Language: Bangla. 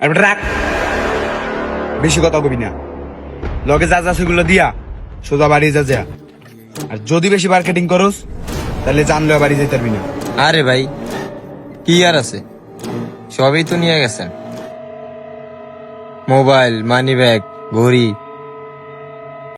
আর বেটা রাখ, বেশি কথা কবি না। লগে যা যা সেগুলো দিয়া সোজা বাড়ি যা। আর যদি বেশি মার্কেটিং করস তাহলে জানলে বাড়ি যেতে পারবি না। আরে ভাই কি আর আছে, সবই তো নিয়ে গেছেন, মোবাইল, মানি ব্যাগ, ঘড়ি,